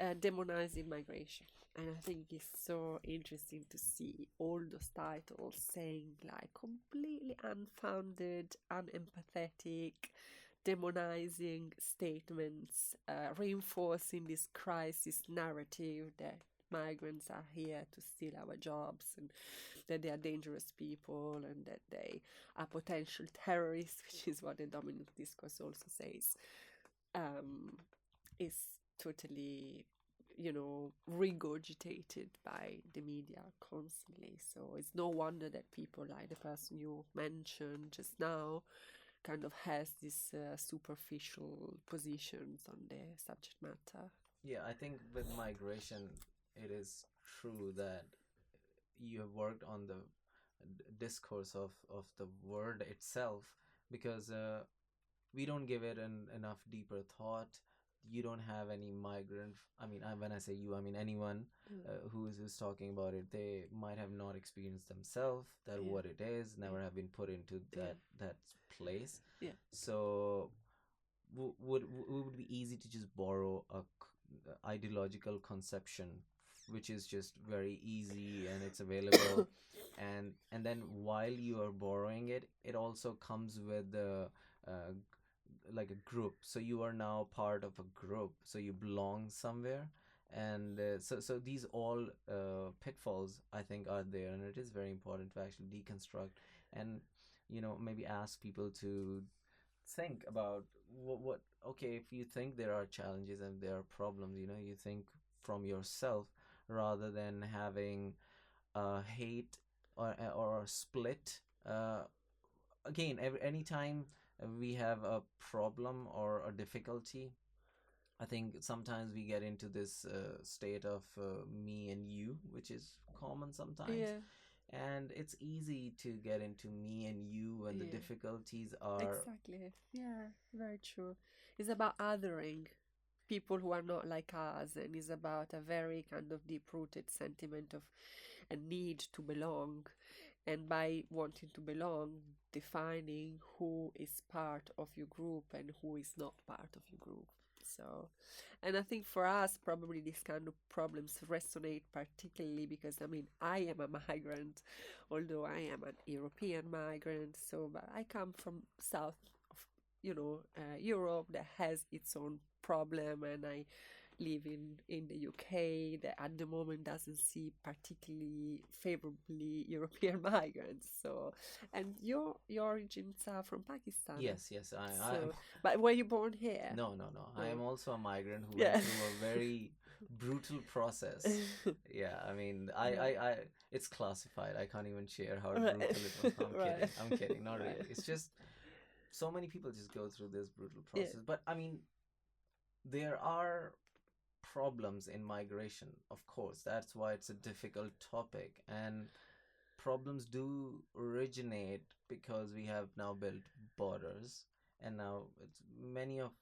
demonizing migration. And I think it's so interesting to see all those titles saying like completely unfounded, unempathetic, demonizing statements, reinforcing this crisis narrative that migrants are here to steal our jobs and that they are dangerous people and that they are potential terrorists, which is what the dominant discourse also says, um, is totally regurgitated by the media constantly. So it's no wonder that people like the person you mentioned just now kind of has these superficial positions on the subject matter. Yeah, I think with migration, it is true that you have worked on the discourse of the word itself, because we don't give it enough deeper thought. You don't have any migrant. I mean, when I say you, I mean anyone Mm. who's talking about it. They might have not experienced themselves that Yeah, what it is, yeah, never have been put into yeah, that place. yeah, So would be easy to just borrow a ideological conception, which is just very easy and it's available, and then while you are borrowing it, it also comes with like a group. So you are now part of a group, so you belong somewhere. And so these all pitfalls, I think, are there, and it is very important to actually deconstruct and maybe ask people to think about what okay, if you think there are challenges and there are problems, you think from yourself, rather than having hate or a split. Again, anytime we have a problem or a difficulty, I think sometimes we get into this state of me and you, which is common sometimes. yeah, And it's easy to get into me and you when the yeah. difficulties are. Exactly. Yeah, very true. It's about othering people who are not like us, and it's about a very kind of deep-rooted sentiment of a need to belong, and by wanting to belong, defining who is part of your group and who is not part of your group. So, and I think for us, probably these kind of problems resonate particularly because, I mean, I am a migrant, although I am an European migrant. So, but I come from south of, Europe that has its own problem, and I live in the UK that at the moment doesn't see particularly favorably European migrants. So, and your origins are from Pakistan. Yes, I'm. So, but were you born here? No, no, no. I am No. also a migrant who went Yeah. through a very brutal process. Yeah, I mean, Right. it's classified. I can't even share how Right. brutal it was. I'm Right. kidding. I'm kidding. Not Right. really. It's just so many people just go through this brutal Yeah. process. But I mean, there are problems in migration, of course. That's why it's a difficult topic. And problems do originate because we have now built borders, and now many of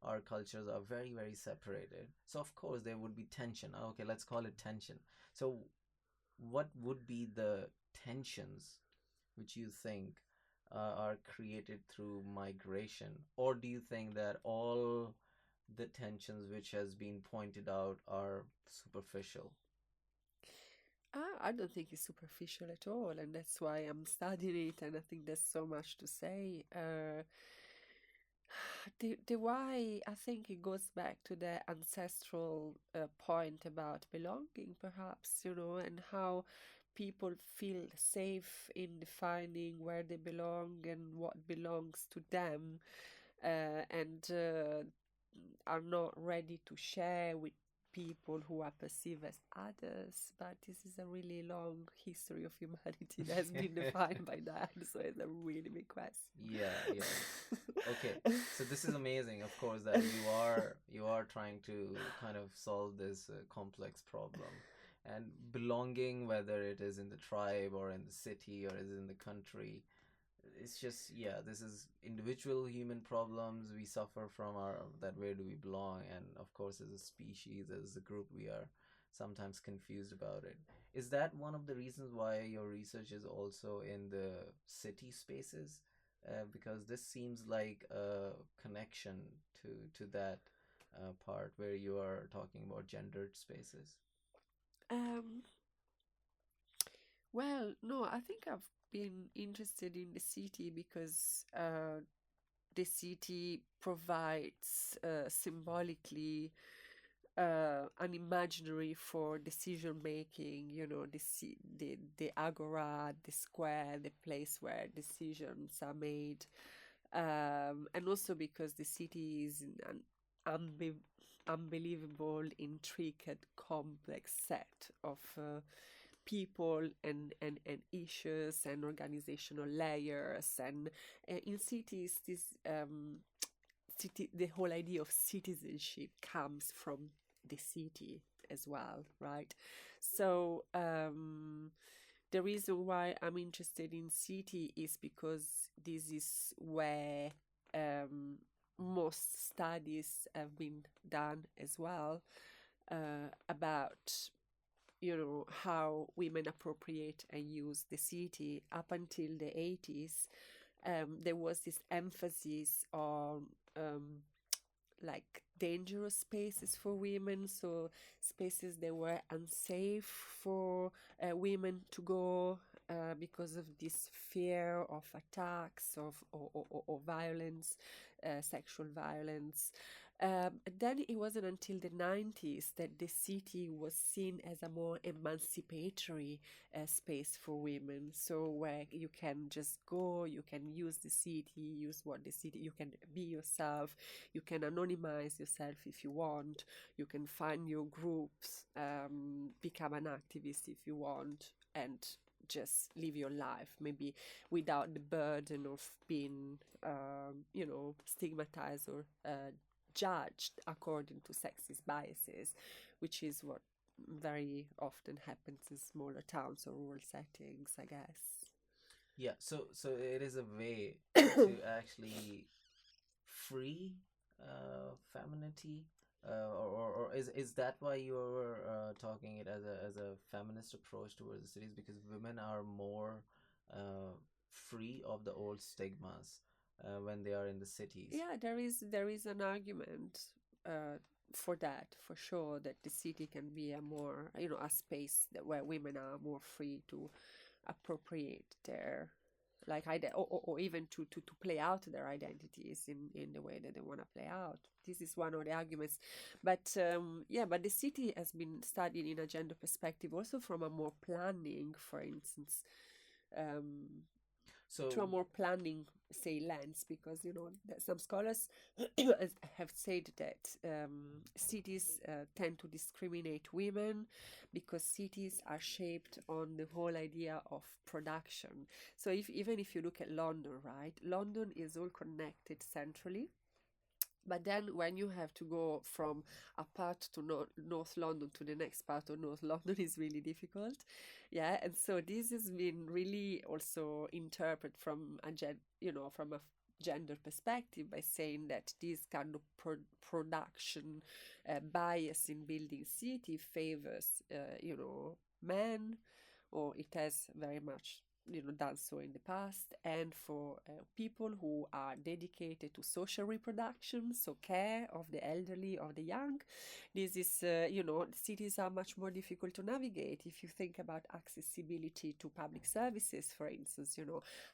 our cultures are very, very separated. So of course there would be tension. Okay, let's call it tension. So what would be the tensions which you think are created through migration? Or do you think that all the tensions which has been pointed out are superficial? I don't think it's superficial at all, and that's why I'm studying it, and I think there's so much to say. The why, I think it goes back to the ancestral point about belonging, perhaps, and how people feel safe in defining where they belong and what belongs to them, and are not ready to share with people who are perceived as others. But this is a really long history of humanity that has been defined by that. So it's a really big Yeah, yeah. Okay, question. so this is amazing, of course, that you are trying to kind of solve this complex problem. And belonging, whether it is in the tribe or in the city or is in the country, it's just, yeah, this is individual human problems. We suffer from our that where do we belong, and of course as a species, as a group, we are sometimes confused about it. Is that one of the reasons why your research is also in the city spaces? Because this seems like a connection to that part where you are talking about gendered spaces. um, well, no, I think I've been interested in the city because the city provides symbolically an imaginary for decision making, the agora, the square, the place where decisions are made, and also because the city is an unbelievable, intricate, complex set of people and issues and organizational layers. And in cities, the whole idea of citizenship comes from the city as well, right? So the reason why I'm interested in city is because this is where most studies have been done as well, about how women appropriate and use the city. Up until the 80s, there was this emphasis on like dangerous spaces for women, so spaces that were unsafe for women to go, because of this fear of attacks or violence, sexual violence. Then it wasn't until the 90s that the city was seen as a more emancipatory space for women. So where you can just go, you can use the city, use what the city, you can be yourself, you can anonymize yourself if you want, you can find your groups, become an activist if you want, and just live your life, maybe without the burden of being, stigmatized or judged according to sexist biases, which is what very often happens in smaller towns or rural settings, I guess. Yeah, so it is a way to actually free femininity, or is that why you're talking it as a feminist approach towards the cities, because women are more free of the old stigmas when they are in the cities? Yeah, there is an argument uh, for that, for sure, that the city can be a more, a space where women are more free to appropriate their or even to play out their identities in the way that they want to play out. This is one of the arguments. But yeah, but the city has been studied in a gender perspective also from a more planning, for instance, um, to a So more planning, say, lens, because some scholars have said that cities tend to discriminate women because cities are shaped on the whole idea of production. So even if you look at London, right, London is all connected centrally, but then when you have to go from a part to North London to the next part of North London is really difficult. Yeah, and so this has been really also interpreted from from a gender perspective by saying that this kind of production bias in building city favors, men, or it has very much done so in the past, and for people who are dedicated to social reproduction, so care of the elderly, of the young. This is cities are much more difficult to navigate. If you think about accessibility to public services, for instance,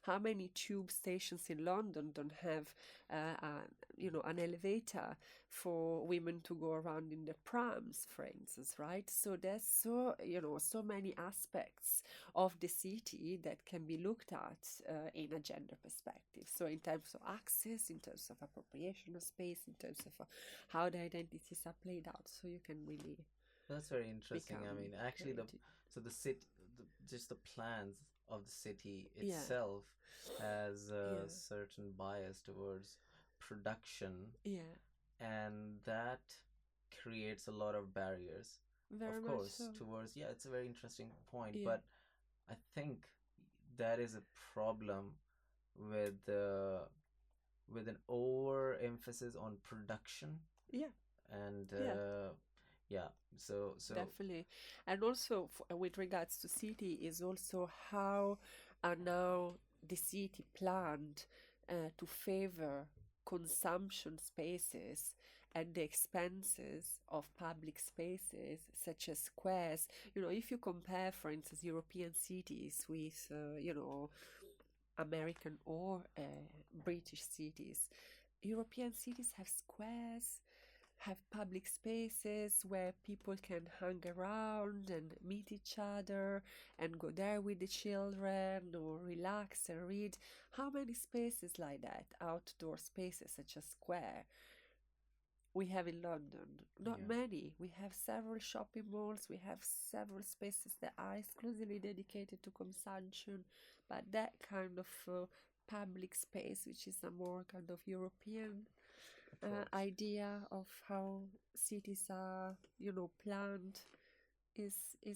how many tube stations in London don't have an elevator for women to go around in the prams, for instance, right? So there's so many aspects of the city that can be looked at in a gender perspective. So in terms of access, in terms of appropriation of space, in terms of how the identities are played out, so you can really that's very interesting. I become mean, actually, creative. so the city, just the plans of the city Yeah, itself has a yeah, certain bias towards production, yeah, and that creates a lot of barriers, very of much course, so. towards, yeah, it's a very interesting point, Yeah, but I think that is a problem with with an overemphasis on production, yeah, and yeah. yeah, so Definitely. And also, with regards to city, is also how are now the city planned to favor consumption spaces at the expenses of public spaces, such as squares. If you compare, for instance, European cities with, American or British cities, European cities have squares, have public spaces where people can hang around and meet each other and go there with the children or relax and read. How many spaces like that, outdoor spaces such as square, we have in London. Not Yeah, many. We have several shopping malls, we have several spaces that are exclusively dedicated to consumption, but that kind of public space, which is a more kind of European approach. idea of how cities are, planned, is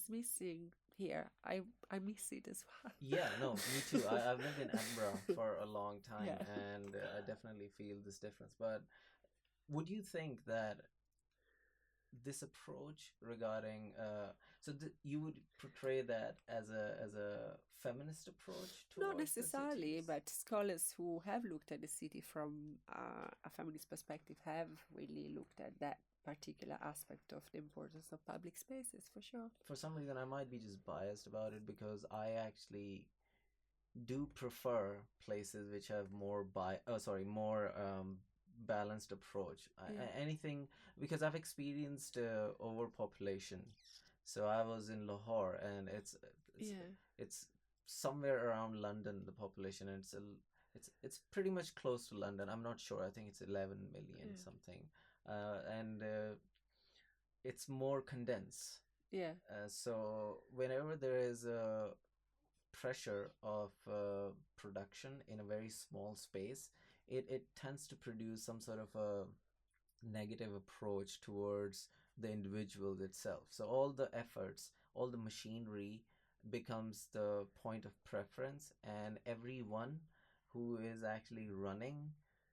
missing here. I miss it as well. Yeah, no, me too. I've lived in Edinburgh for a long time, Yeah. and I definitely feel this difference. But would you think that this approach regarding you would portray that as a feminist approach Not towards the necessarily, cities? but scholars who have looked at the city from a feminist perspective have really looked at that particular aspect of the importance of public spaces, for sure. For some reason, I might be just biased about it because I actually do prefer places which have more balanced approach. Yeah, Anything, because I've experienced overpopulation. So I was in Lahore, and it's yeah, it's somewhere around London, the population, and it's pretty much close to London. I'm not sure. I think it's 11 million yeah, something, and it's more condensed. yeah, So whenever there is a pressure of production in a very small space, it tends to produce some sort of a negative approach towards the individual itself. So all the efforts, all the machinery becomes the point of preference, and everyone who is actually running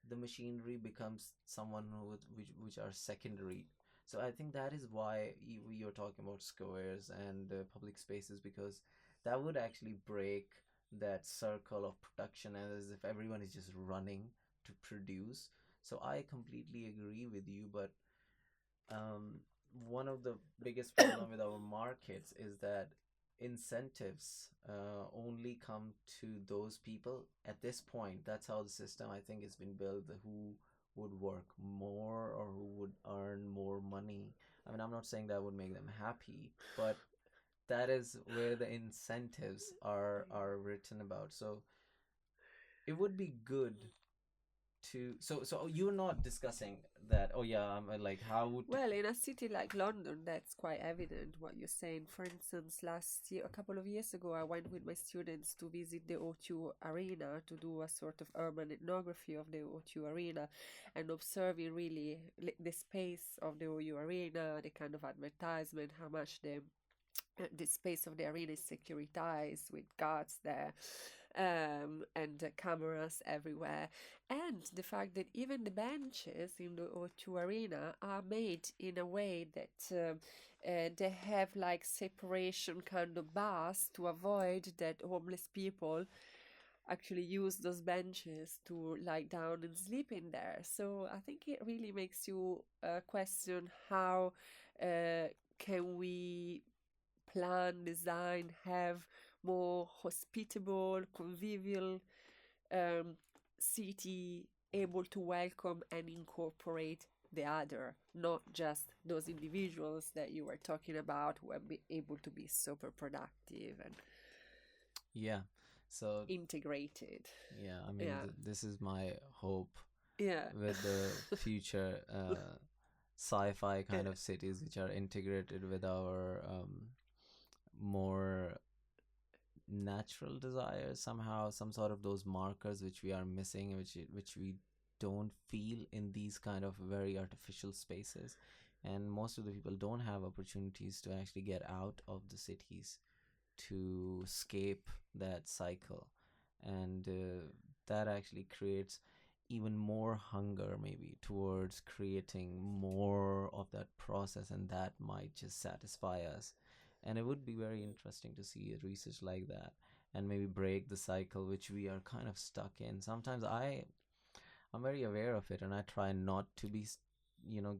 the machinery becomes someone which are secondary. So I think that is why you're talking about squares and public spaces, because that would actually break that circle of production, as if everyone is just running to produce. So I completely agree with you, but um, one of the biggest problem with our markets is that incentives only come to those people at this point. That's how the system, I think, has been built. Who would work more or who would earn more money. I mean, I'm not saying that would make them happy, but that is where the incentives are written about. So it would be good to so you're not discussing that. Oh yeah, I'm like how to. Well, in a city like London, that's quite evident what you're saying. For instance, last year, a couple of years ago, I went with my students to visit the O2 Arena to do a sort of urban ethnography of the O2 Arena and observing really the space of the O2 Arena, the kind of advertisement, how much the space of the arena is securitized with guards there, and cameras everywhere. And the fact that even the benches in the O2 Arena are made in a way that they have like separation kind of bars to avoid that homeless people actually use those benches to lie down and sleep in there. So I think it really makes you question how can we plan, design, have more hospitable, convivial um, city able to welcome and incorporate the other, not just those individuals that you were talking about who have been able to be super productive and Yeah, so integrated. yeah, I mean, Yeah, this is my hope yeah, with the future sci-fi yeah, kind of cities which are integrated with our more natural desires somehow, some sort of those markers which we are missing, which we don't feel in these kind of very artificial spaces. And most of the people don't have opportunities to actually get out of the cities to escape that cycle, and that actually creates even more hunger maybe towards creating more of that process, and that might just satisfy us. And it would be very interesting to see a research like that and maybe break the cycle which we are kind of stuck in. Sometimes I'm very aware of it, and I try not to be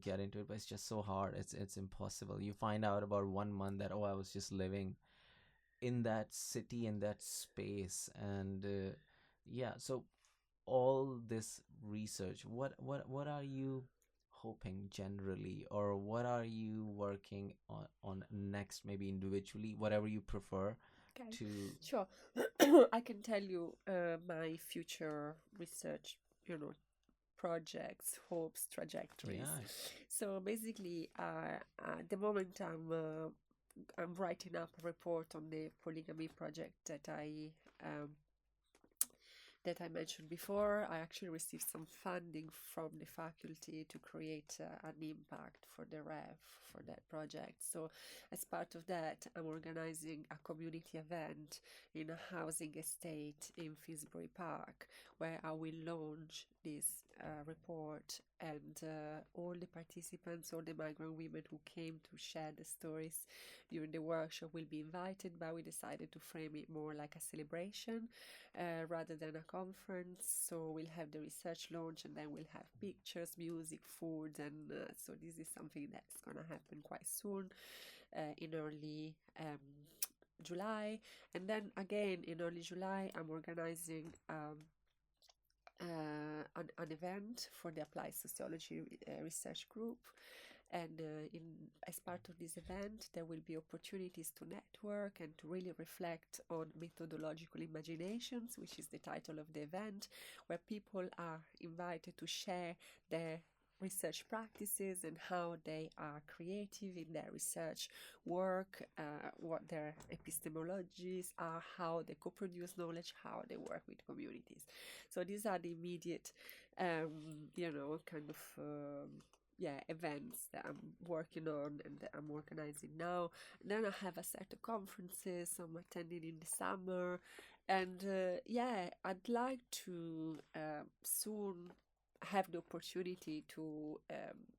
get into it, but it's just so hard. It's impossible. You find out about 1 month that, oh, I was just living in that city, in that space. And yeah, so all this research, what are you hoping generally, or what are you working on next, maybe individually, whatever you prefer okay, to. sure. I can tell you my future research, you know, projects, hopes, trajectories. Yeah. So basically, at the moment, I'm writing up a report on the polygamy project um, that I mentioned before. I actually received some funding from the faculty to create an impact for the REF for that project. So, as part of that, I'm organizing a community event in a housing estate in Finsbury Park where I will launch this report, and all the participants, all the migrant women who came to share the stories during the workshop will be invited, but we decided to frame it more like a celebration rather than a conference. So we'll have the research launch, and then we'll have pictures, music, food, and so this is something that's going to happen quite soon in early July. And then again in early July, I'm organizing an event for the Applied Sociology research group. And as part of this event, there will be opportunities to network and to really reflect on methodological imaginations, which is the title of the event, where people are invited to share their research practices and how they are creative in their research work, what their epistemologies are, how they co-produce knowledge, how they work with communities. So these are the immediate, kind of events that I'm working on and that I'm organizing now. And then I have a set of conferences I'm attending in the summer, and I'd like to soon have the opportunity to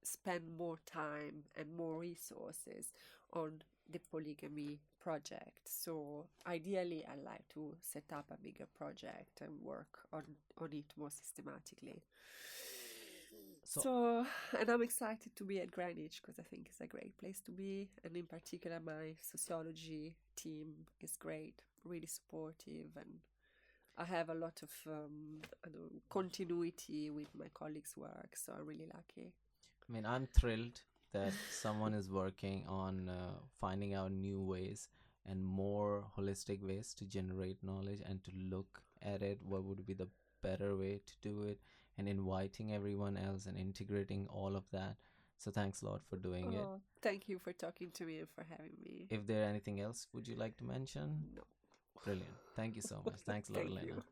spend more time and more resources on the polygamy project. So ideally, I'd like to set up a bigger project and work on it more systematically. So, and I'm excited to be at Greenwich because I think it's a great place to be. And in particular, my sociology team is great, really supportive, and I have a lot of continuity with my colleagues' work. So I'm really lucky. I mean, I'm thrilled that someone is working on finding out new ways and more holistic ways to generate knowledge and to look at it. What would be the better way to do it, and inviting everyone else and integrating all of that. So thanks a lot for doing it. Thank you for talking to me and for having me. If there anything else would you like to mention? No. Brilliant. Thank you so much. Thanks a lot, Elena.